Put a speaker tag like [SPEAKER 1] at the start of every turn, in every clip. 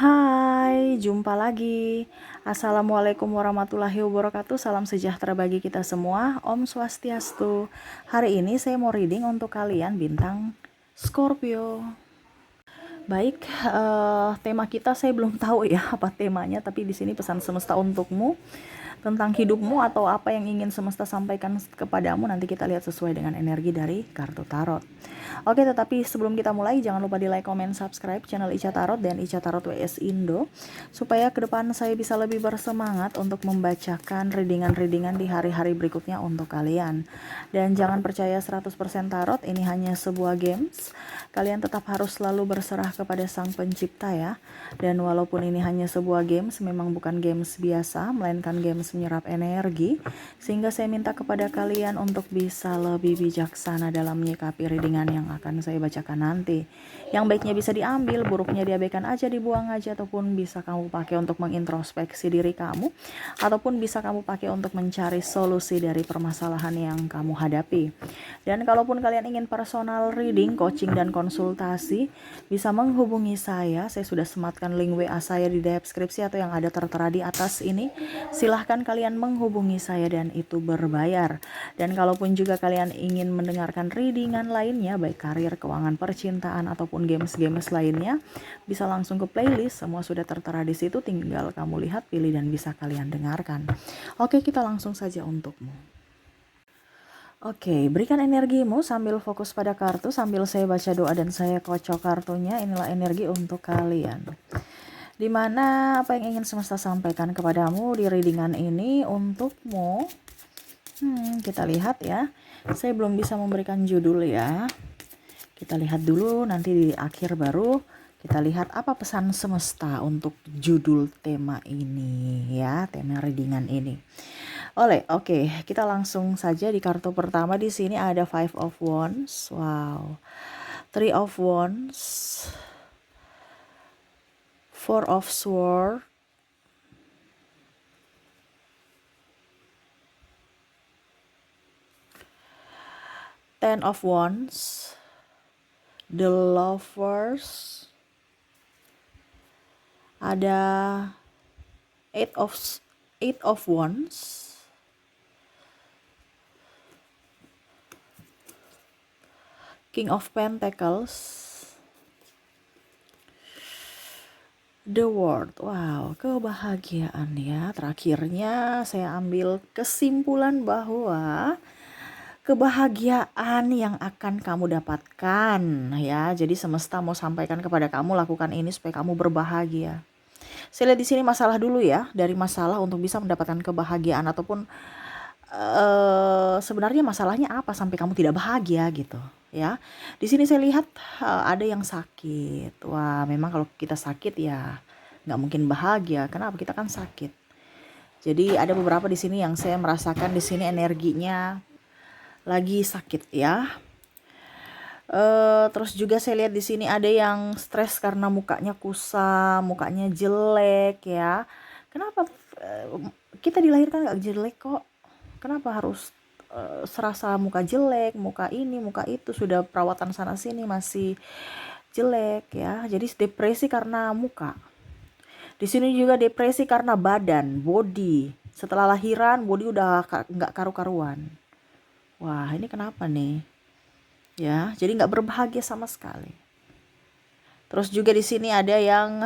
[SPEAKER 1] Hai, jumpa lagi. Assalamualaikum warahmatullahi wabarakatuh. Salam sejahtera bagi kita semua. Om Swastiastu. Hari ini saya mau reading untuk kalian bintang Scorpio. Baik, tema kita saya belum tahu ya apa temanya, tapi di sini pesan semesta untukmu tentang hidupmu atau apa yang ingin semesta sampaikan kepadamu. Nanti kita lihat sesuai dengan energi dari kartu tarot. Oke, tetapi sebelum kita mulai, jangan lupa di like, comment, subscribe channel Ica Tarot dan Ica Tarot WS Indo, supaya ke depan saya bisa lebih bersemangat untuk membacakan readingan-readingan di hari-hari berikutnya untuk kalian. Dan jangan percaya 100% tarot, ini hanya sebuah games. Kalian tetap harus selalu berserah kepada Sang Pencipta ya. Dan walaupun ini hanya sebuah games, memang bukan games biasa, melainkan games menyerap energi, sehingga saya minta kepada kalian untuk bisa lebih bijaksana dalam menyikapi readingan yang akan saya bacakan nanti. Yang baiknya bisa diambil, buruknya diabaikan aja, dibuang aja, ataupun bisa kamu pakai untuk mengintrospeksi diri kamu, ataupun bisa kamu pakai untuk mencari solusi dari permasalahan yang kamu hadapi. Dan kalaupun kalian ingin personal reading, coaching, dan konsultasi, bisa menghubungi saya sudah sematkan link WA saya di deskripsi atau yang ada tertera di atas ini. Silahkan kalian menghubungi saya dan itu berbayar. Dan kalaupun juga kalian ingin mendengarkan readingan lainnya, baik karir, keuangan, percintaan, ataupun games-games lainnya, bisa langsung ke playlist, semua sudah tertera di situ, tinggal kamu lihat, pilih, dan bisa kalian dengarkan. Oke, kita langsung saja untukmu. Oke, berikan energimu sambil fokus pada kartu, sambil saya baca doa dan saya kocok kartunya. Inilah energi untuk kalian. Dimana apa yang ingin semesta sampaikan kepadamu di readingan ini untukmu. Kita lihat ya. Saya belum bisa memberikan judul ya. Kita lihat dulu, nanti di akhir baru kita lihat apa pesan semesta untuk judul tema ini ya, tema readingan ini. Oke, kita langsung saja di kartu pertama. Di sini ada Five of Wands, wow, Three of Wands, Four of Swords, Ten of Wands, The Lovers, ada Eight of Wands, King of Pentacles, The World. Wow, kebahagiaan ya. Terakhirnya saya ambil kesimpulan bahwa kebahagiaan yang akan kamu dapatkan ya. Jadi semesta mau sampaikan kepada kamu, lakukan ini supaya kamu berbahagia. Saya lihat di sini masalah dulu ya. Dari masalah untuk bisa mendapatkan kebahagiaan, ataupun sebenarnya masalahnya apa sampai kamu tidak bahagia gitu ya. Di sini saya lihat ada yang sakit. Wah, memang kalau kita sakit ya nggak mungkin bahagia. Kenapa? Kita kan sakit. Jadi ada beberapa di sini yang saya merasakan di sini energinya lagi sakit ya. Terus juga saya lihat di sini ada yang stres karena mukanya kusam, mukanya jelek ya. Kenapa kita dilahirkan nggak jelek kok? Kenapa harus serasa muka jelek, muka ini, muka itu, sudah perawatan sana sini masih jelek ya. Jadi depresi karena muka. Di sini juga depresi karena badan, body. Setelah lahiran, body udah nggak karu-karuan. Wah, ini kenapa nih? Ya, jadi nggak berbahagia sama sekali. Terus juga di sini ada yang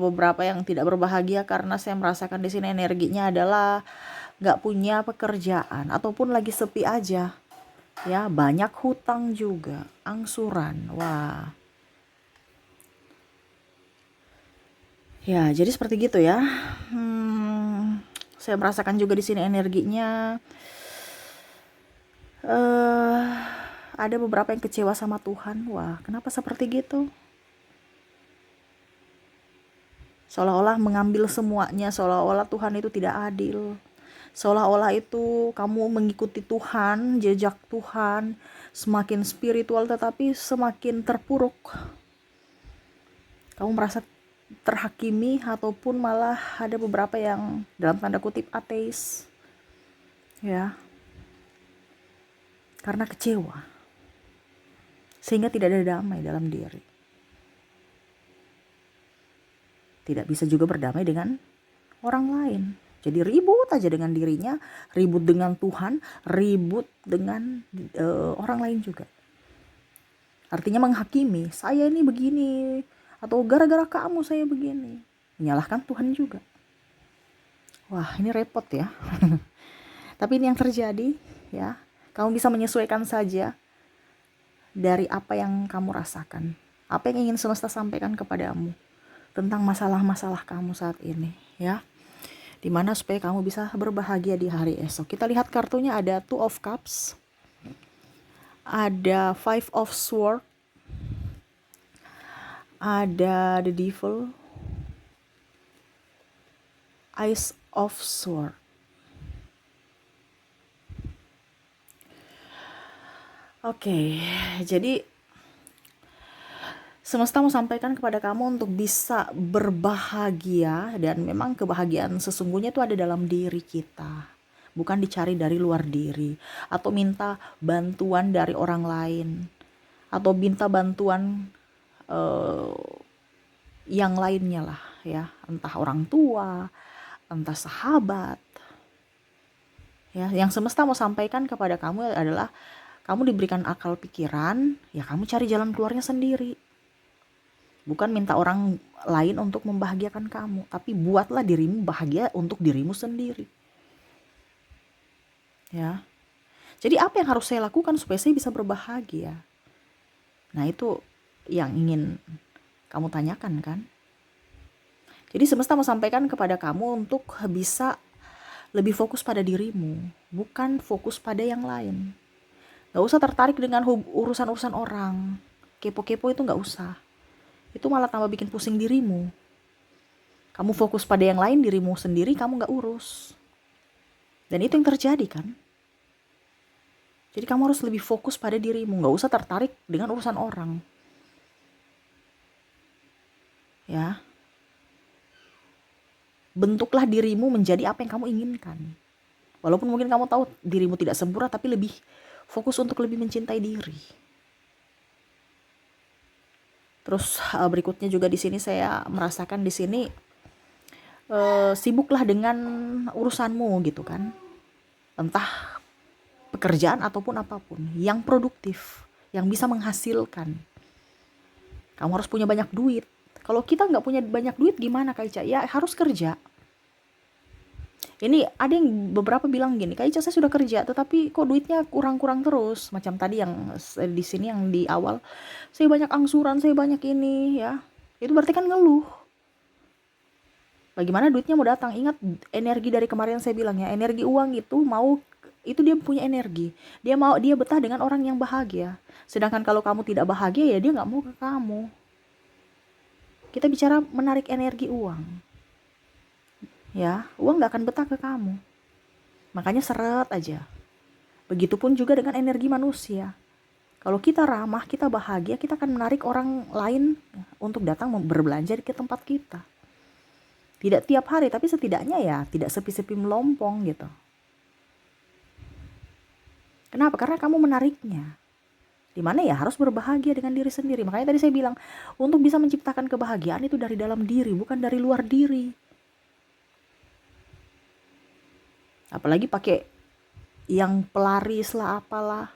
[SPEAKER 1] beberapa yang tidak berbahagia karena saya merasakan di sini energinya adalah nggak punya pekerjaan ataupun lagi sepi aja. Ya, banyak hutang juga, angsuran. Wah. Ya, jadi seperti gitu ya. Saya merasakan juga di sini energinya ada beberapa yang kecewa sama Tuhan. Wah, kenapa seperti gitu? Seolah-olah mengambil semuanya, seolah-olah Tuhan itu tidak adil. Seolah-olah itu kamu mengikuti Tuhan, jejak Tuhan, semakin spiritual tetapi semakin terpuruk. Kamu merasa terhakimi, ataupun malah ada beberapa yang dalam tanda kutip ateis. Ya. Karena kecewa. Sehingga tidak ada damai dalam diri. tidak bisa juga berdamai dengan orang lain. Jadi ribut aja dengan dirinya, ribut dengan Tuhan, ribut dengan orang lain juga. Artinya menghakimi, saya ini begini, atau gara-gara kamu saya begini. Menyalahkan Tuhan juga. Wah, ini repot ya. Tapi ini yang terjadi ya. Kamu bisa menyesuaikan saja dari apa yang kamu rasakan. Apa yang ingin semesta sampaikan kepadamu tentang masalah-masalah kamu saat ini ya. Dimana supaya kamu bisa berbahagia di hari esok. Kita lihat kartunya, ada Two of Cups, ada Five of Swords, ada The Devil, Ace of Swords. Oke, jadi semesta mau sampaikan kepada kamu untuk bisa berbahagia, dan memang kebahagiaan sesungguhnya itu ada dalam diri kita, bukan dicari dari luar diri atau minta bantuan dari orang lain atau minta bantuan yang lainnya lah ya, entah orang tua, entah sahabat ya. Yang semesta mau sampaikan kepada kamu adalah kamu diberikan akal pikiran, ya kamu cari jalan keluarnya sendiri. Bukan minta orang lain untuk membahagiakan kamu, tapi buatlah dirimu bahagia untuk dirimu sendiri. Ya. Jadi apa yang harus saya lakukan supaya saya bisa berbahagia? Nah, itu yang ingin kamu tanyakan kan? Jadi semesta mau sampaikan kepada kamu untuk bisa lebih fokus pada dirimu, bukan fokus pada yang lain. Gak usah tertarik dengan urusan-urusan orang. Kepo-kepo itu gak usah. Itu malah tambah bikin pusing dirimu. Kamu fokus pada yang lain, dirimu sendiri kamu gak urus. Dan itu yang terjadi kan. Jadi kamu harus lebih fokus pada dirimu, gak usah tertarik dengan urusan orang. Ya. Bentuklah dirimu menjadi apa yang kamu inginkan. Walaupun mungkin kamu tahu dirimu tidak sempurna, tapi lebih fokus untuk lebih mencintai diri. Terus berikutnya juga di sini saya merasakan di sini sibuklah dengan urusanmu gitu kan. Entah pekerjaan ataupun apapun yang produktif, yang bisa menghasilkan. Kamu harus punya banyak duit. Kalau kita nggak punya banyak duit gimana Kak Ica? Ya harus kerja. Ini ada yang beberapa bilang gini, Kak Ica saya sudah kerja tetapi kok duitnya kurang-kurang terus. Macam tadi yang di sini yang di awal, saya banyak angsuran, saya banyak ini ya. Itu berarti kan ngeluh. Bagaimana duitnya mau datang? Ingat energi dari kemarin saya bilang ya, energi uang itu dia punya energi. Dia betah dengan orang yang bahagia. Sedangkan kalau kamu tidak bahagia ya dia nggak mau ke kamu. Kita bicara menarik energi uang. Ya, uang gak akan betah ke kamu. Makanya seret aja. Begitupun juga dengan energi manusia. Kalau kita ramah, kita bahagia, kita akan menarik orang lain untuk datang berbelanja ke tempat kita. Tidak tiap hari, tapi setidaknya ya tidak sepi-sepi melompong gitu. Kenapa? Karena kamu menariknya. Dimana ya harus berbahagia dengan diri sendiri. Makanya tadi saya bilang, untuk bisa menciptakan kebahagiaan itu dari dalam diri, bukan dari luar diri. Apalagi pakai yang pelaris lah apalah,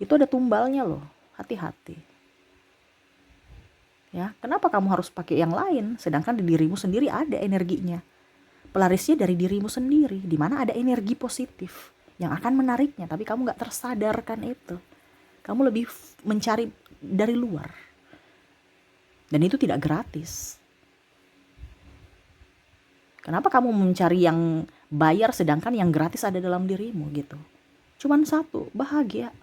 [SPEAKER 1] itu ada tumbalnya loh, hati-hati ya. Kenapa kamu harus pakai yang lain sedangkan di dirimu sendiri ada energinya? Pelarisnya dari dirimu sendiri, dimana ada energi positif yang akan menariknya, tapi kamu gak tersadarkan itu. Kamu lebih mencari dari luar, dan itu tidak gratis. Kenapa kamu mencari yang bayar sedangkan yang gratis ada dalam dirimu gitu? Cuman satu, bahagia,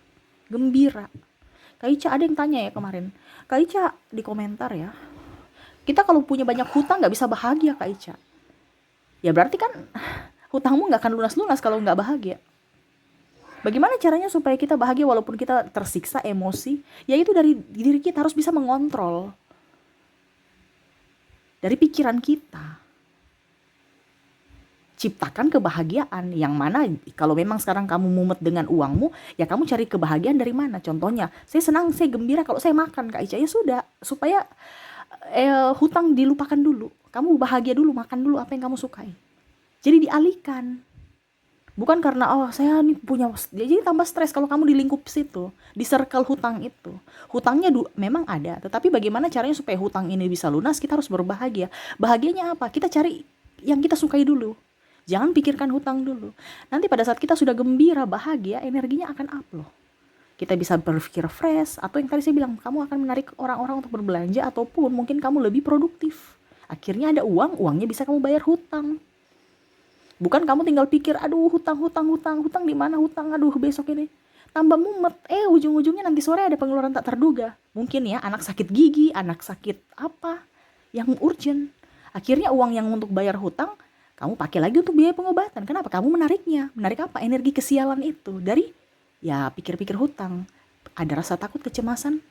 [SPEAKER 1] gembira. Kak Ica ada yang tanya ya kemarin, Kak Ica di komentar ya, kita kalau punya banyak hutang gak bisa bahagia Kak Ica. Ya berarti kan hutangmu gak akan lunas-lunas kalau gak bahagia. Bagaimana caranya supaya kita bahagia walaupun kita tersiksa emosi? Yaitu dari diri kita harus bisa mengontrol. Dari pikiran kita. Ciptakan kebahagiaan yang mana kalau memang sekarang kamu mumet dengan uangmu, ya kamu cari kebahagiaan dari mana? Contohnya, saya senang, saya gembira kalau saya makan Kak Ica, ya sudah, supaya hutang dilupakan dulu. Kamu bahagia dulu, makan dulu apa yang kamu sukai. Jadi dialihkan. Bukan karena saya nih punya, jadi tambah stres kalau kamu di lingkup situ, di circle hutang itu. Hutangnya memang ada, tetapi bagaimana caranya supaya hutang ini bisa lunas? Kita harus berbahagia. Bahagianya apa? Kita cari yang kita sukai dulu. Jangan pikirkan hutang dulu. Nanti pada saat kita sudah gembira, bahagia, energinya akan up loh. Kita bisa berpikir fresh, atau yang tadi saya bilang, kamu akan menarik orang-orang untuk berbelanja, ataupun mungkin kamu lebih produktif. Akhirnya ada uang, uangnya bisa kamu bayar hutang. Bukan kamu tinggal pikir, aduh hutang di mana hutang, aduh besok ini. Tambah mumet, ujung-ujungnya nanti sore ada pengeluaran tak terduga. Mungkin ya, anak sakit gigi, anak sakit apa, yang urgent. Akhirnya uang yang untuk bayar hutang, kamu pakai lagi untuk biaya pengobatan. Kenapa? Kamu menariknya. Menarik apa? Energi kesialan itu. Dari, ya pikir-pikir hutang. Ada rasa takut, kecemasan.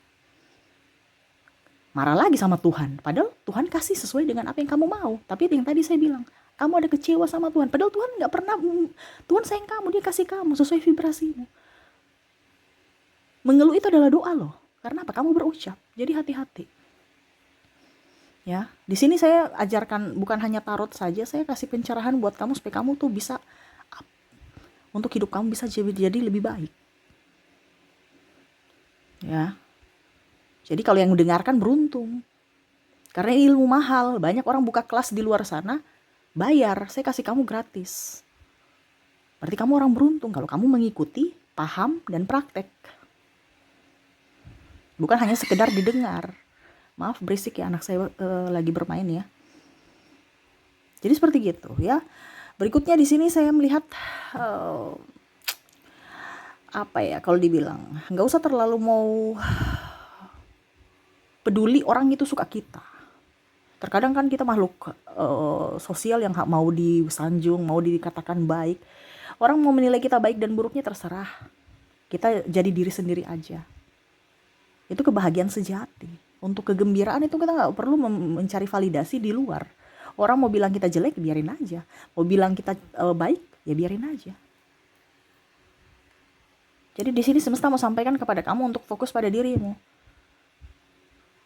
[SPEAKER 1] Marah lagi sama Tuhan. Padahal Tuhan kasih sesuai dengan apa yang kamu mau. Tapi yang tadi saya bilang, kamu ada kecewa sama Tuhan. Padahal Tuhan gak pernah, Tuhan sayang kamu, dia kasih kamu sesuai vibrasimu. Mengeluh itu adalah doa loh. Karena apa? Kamu berucap. Jadi hati-hati. Ya, di sini saya ajarkan bukan hanya tarot saja, saya kasih pencerahan buat kamu supaya kamu tuh bisa up. Untuk hidup kamu bisa jadi lebih baik. Ya. Jadi kalau yang mendengarkan beruntung. Karena ilmu mahal, banyak orang buka kelas di luar sana, bayar, saya kasih kamu gratis. Berarti kamu orang beruntung kalau kamu mengikuti, paham, dan praktek. Bukan hanya sekedar didengar. Maaf berisik ya, anak saya lagi bermain ya. Jadi seperti gitu ya. Berikutnya di sini saya melihat apa ya, kalau dibilang nggak usah terlalu mau peduli orang itu suka kita. Terkadang kan kita makhluk sosial yang mau disanjung, mau dikatakan baik. Orang mau menilai kita baik dan buruknya terserah. Kita jadi diri sendiri aja. Itu kebahagiaan sejati. Untuk kegembiraan itu kita nggak perlu mencari validasi di luar. Orang mau bilang kita jelek, biarin aja. Mau bilang kita baik, ya biarin aja. Jadi di sini semesta mau sampaikan kepada kamu untuk fokus pada dirimu.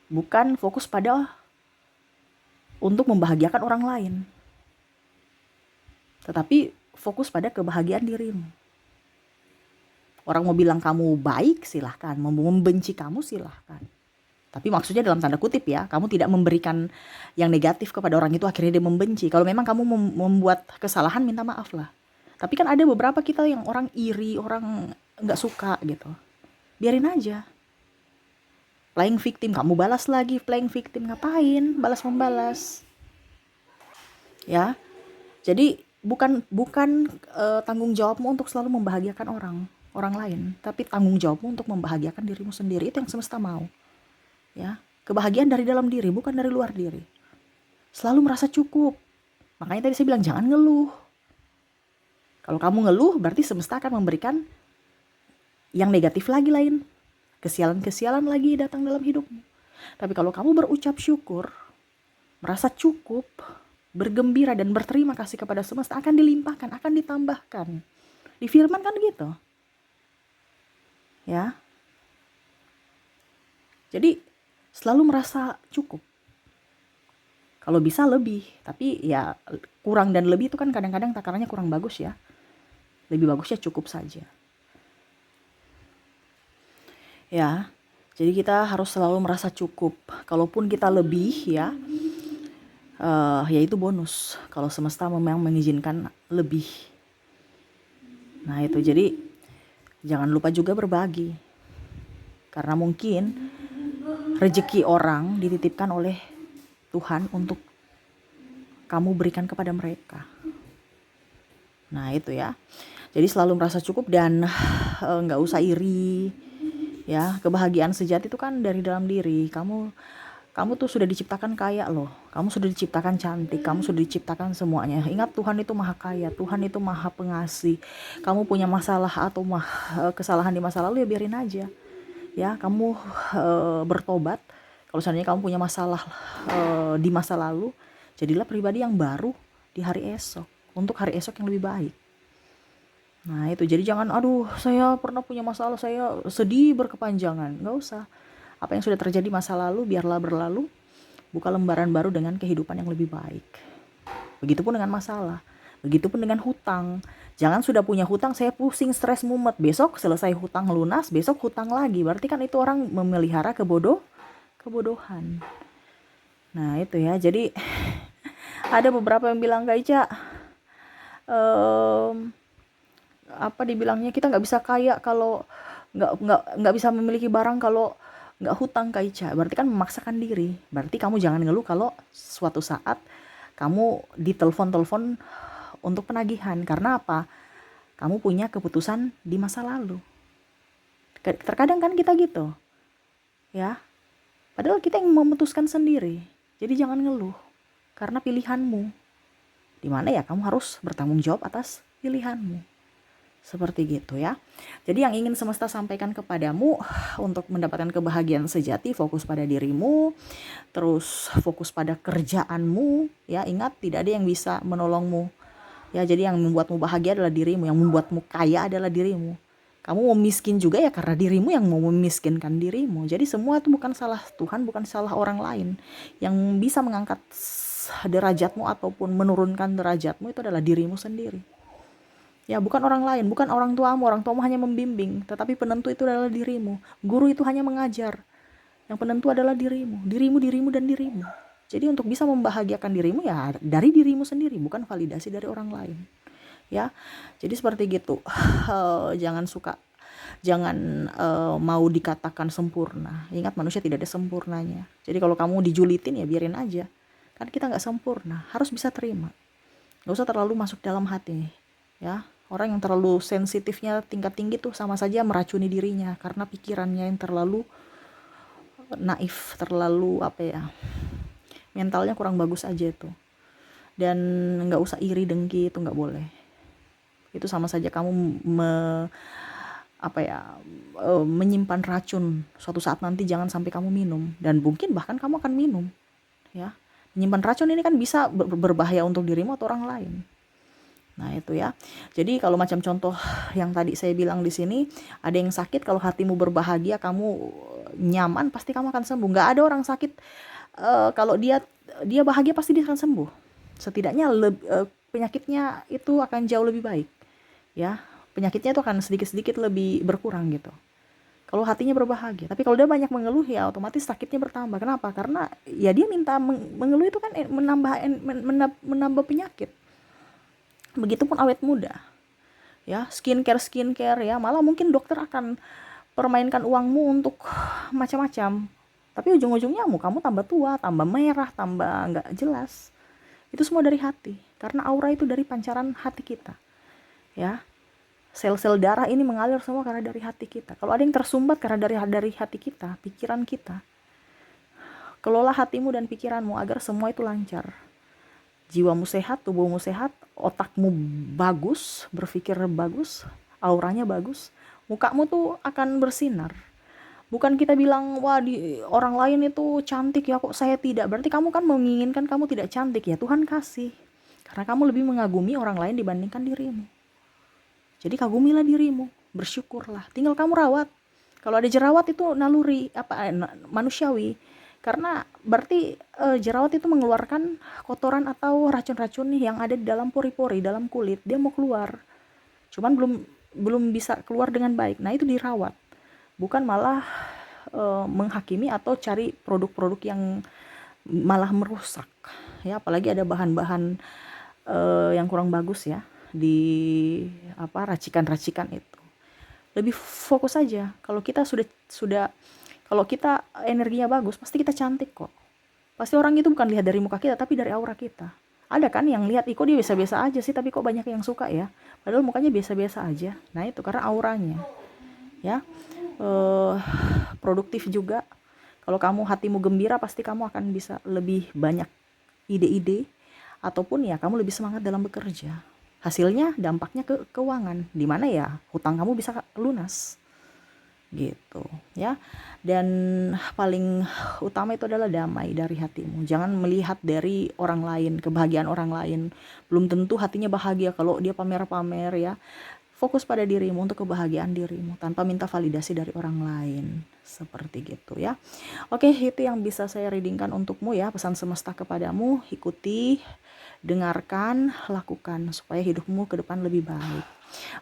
[SPEAKER 1] Bukan fokus pada untuk membahagiakan orang lain. Tetapi fokus pada kebahagiaan dirimu. Orang mau bilang kamu baik, silahkan. Mau membenci kamu, silahkan. Tapi maksudnya dalam tanda kutip ya, kamu tidak memberikan yang negatif kepada orang itu akhirnya dia membenci. Kalau memang kamu membuat kesalahan, minta maaf lah. Tapi kan ada beberapa kita yang orang iri, orang nggak suka gitu. Biarin aja. Playing victim, kamu balas lagi playing victim, ngapain? Balas-membalas. Ya. Jadi bukan tanggung jawabmu untuk selalu membahagiakan orang lain, tapi tanggung jawabmu untuk membahagiakan dirimu sendiri. Itu yang semesta mau. Ya, kebahagiaan dari dalam diri, bukan dari luar diri. Selalu merasa cukup. Makanya tadi saya bilang jangan ngeluh. Kalau kamu ngeluh, berarti semesta akan memberikan yang negatif lagi lain. Kesialan-kesialan lagi datang dalam hidupmu. Tapi kalau kamu berucap syukur, merasa cukup, bergembira dan berterima kasih kepada semesta, akan dilimpahkan, akan ditambahkan. Di firman kan gitu. Ya. Jadi selalu merasa cukup. Kalau bisa lebih, tapi ya kurang dan lebih itu kan kadang-kadang takarannya kurang bagus ya. Lebih bagusnya cukup saja. Ya, jadi kita harus selalu merasa cukup. Kalaupun kita lebih ya itu bonus. Kalau semesta memang mengizinkan lebih. Nah itu, jadi jangan lupa juga berbagi. Karena mungkin rezeki orang dititipkan oleh Tuhan untuk kamu berikan kepada mereka. Nah itu ya. Jadi selalu merasa cukup dan gak usah iri. Ya, kebahagiaan sejati itu kan dari dalam diri. Kamu tuh sudah diciptakan kaya loh. Kamu sudah diciptakan cantik. Kamu sudah diciptakan semuanya. Ingat, Tuhan itu maha kaya. Tuhan itu maha pengasih. Kamu punya masalah atau kesalahan di masa lalu, ya biarin aja. Ya, kamu bertobat. Kalau seandainya kamu punya masalah di masa lalu, jadilah pribadi yang baru di hari esok. Untuk hari esok yang lebih baik. Nah itu, jadi jangan aduh saya pernah punya masalah, saya sedih berkepanjangan. Gak usah. Apa yang sudah terjadi masa lalu biarlah berlalu. buka lembaran baru dengan kehidupan yang lebih baik. Begitupun dengan masalah, begitupun dengan hutang. Jangan sudah punya hutang, saya pusing, stres, mumet. Besok selesai hutang lunas, besok hutang lagi. Berarti kan itu orang memelihara kebodohan. Nah itu ya, jadi ada beberapa yang bilang, Kak Ica, apa dibilangnya, kita nggak bisa kaya kalau nggak bisa memiliki barang kalau nggak hutang, Kak Ica. Berarti kan memaksakan diri. Berarti kamu jangan ngeluh kalau suatu saat kamu ditelepon untuk penagihan. Karena apa? Kamu punya keputusan di masa lalu. Terkadang kan kita gitu, ya. Padahal kita yang memutuskan sendiri. Jadi jangan ngeluh, karena pilihanmu. Dimana ya kamu harus bertanggung jawab atas pilihanmu. Seperti gitu ya. Jadi yang ingin semesta sampaikan kepadamu, untuk mendapatkan kebahagiaan sejati, fokus pada dirimu, terus fokus pada kerjaanmu, ya. Ingat, tidak ada yang bisa menolongmu, ya. Jadi yang membuatmu bahagia adalah dirimu, yang membuatmu kaya adalah dirimu. Kamu mau miskin juga ya karena dirimu yang mau memiskinkan dirimu. Jadi semua itu bukan salah Tuhan, bukan salah orang lain. Yang bisa mengangkat derajatmu ataupun menurunkan derajatmu itu adalah dirimu sendiri. Ya, bukan orang lain, bukan orang tuamu. Orang tuamu hanya membimbing, tetapi penentu itu adalah dirimu. Guru itu hanya mengajar. Yang penentu adalah dirimu, dan dirimu. Jadi untuk bisa membahagiakan dirimu ya dari dirimu sendiri, bukan validasi dari orang lain. Ya, jadi seperti gitu. Jangan mau dikatakan sempurna. Ingat, manusia tidak ada sempurnanya. Jadi kalau kamu dijulitin ya biarin aja. Kan kita nggak sempurna, harus bisa terima. Nggak usah terlalu masuk dalam hati, ya. Orang yang terlalu sensitifnya tingkat tinggi tuh sama saja meracuni dirinya karena pikirannya yang terlalu naif, terlalu mentalnya kurang bagus aja itu. Dan nggak usah iri dengki, itu nggak boleh. Itu sama saja kamu menyimpan racun. Suatu saat nanti jangan sampai kamu minum, dan mungkin bahkan kamu akan minum, ya. Menyimpan racun ini kan bisa berbahaya untuk dirimu atau orang lain. Nah itu ya. Jadi kalau macam contoh yang tadi saya bilang di sini, ada yang sakit, kalau hatimu berbahagia, kamu nyaman, pasti kamu akan sembuh. Nggak ada orang sakit kalau dia bahagia pasti dia akan sembuh. Setidaknya penyakitnya itu akan jauh lebih baik, ya. Penyakitnya itu akan sedikit-sedikit lebih berkurang gitu. Kalau hatinya berbahagia. Tapi kalau dia banyak mengeluh ya otomatis sakitnya bertambah. Kenapa? Karena ya dia minta mengeluh itu kan menambah penyakit. Begitupun awet muda, ya. Skincare ya, malah mungkin dokter akan permainkan uangmu untuk macam-macam, tapi ujung-ujungnya kamu tambah tua, tambah merah, tambah nggak jelas. Itu semua dari hati, karena aura itu dari pancaran hati kita, ya. Sel-sel darah ini mengalir semua karena dari hati kita. Kalau ada yang tersumbat karena dari hati kita, pikiran kita. Kelola hatimu dan pikiranmu agar semua itu lancar. Jiwamu sehat, tubuhmu sehat, otakmu bagus, berpikir bagus, auranya bagus, mukamu tuh akan bersinar. Bukan kita bilang, wah orang lain itu cantik ya kok saya tidak. Berarti kamu kan menginginkan kamu tidak cantik, ya Tuhan kasih. Karena kamu lebih mengagumi orang lain dibandingkan dirimu. Jadi kagumilah dirimu, bersyukurlah. Tinggal kamu rawat. Kalau ada jerawat itu naluri manusiawi. Karena berarti jerawat itu mengeluarkan kotoran atau racun-racun yang ada di dalam pori-pori, dalam kulit. Dia mau keluar, cuman belum bisa keluar dengan baik. Nah itu dirawat, bukan malah menghakimi atau cari produk-produk yang malah merusak, ya. Apalagi ada bahan-bahan yang kurang bagus ya di racikan-racikan itu. Lebih fokus aja. Kalau kita sudah kalau kita energinya bagus, pasti kita cantik kok. Pasti orang itu bukan lihat dari muka kita, tapi dari aura kita. Ada kan yang lihat, kok dia biasa-biasa aja sih, tapi kok banyak yang suka ya. Padahal mukanya biasa-biasa aja. Nah itu karena auranya, ya. Produktif juga. Kalau kamu hatimu gembira, pasti kamu akan bisa lebih banyak ide-ide, ataupun ya kamu lebih semangat dalam bekerja. Hasilnya dampaknya ke keuangan, dimana ya hutang kamu bisa lunas. Gitu ya. Dan paling utama itu adalah damai dari hatimu. Jangan melihat dari orang lain, kebahagiaan orang lain. Belum tentu hatinya bahagia kalau dia pamer-pamer ya, fokus pada dirimu untuk kebahagiaan dirimu tanpa minta validasi dari orang lain. Seperti gitu ya. Oke, itu yang bisa saya readingkan untukmu ya. Pesan semesta kepadamu, ikuti, dengarkan, lakukan supaya hidupmu ke depan lebih baik.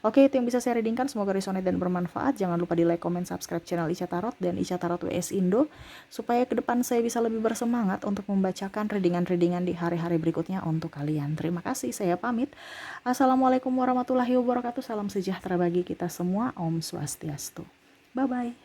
[SPEAKER 1] Oke, itu yang bisa saya readingkan. Semoga resonate dan bermanfaat. Jangan lupa di like, comment, subscribe channel Ica Tarot dan Ica Tarot WS Indo supaya ke depan saya bisa lebih bersemangat untuk membacakan readingan-readingan di hari-hari berikutnya untuk kalian. Terima kasih, saya pamit. Assalamualaikum warahmatullahi wabarakatuh. Salam sejahtera bagi kita semua. Om Swastiastu. Bye-bye.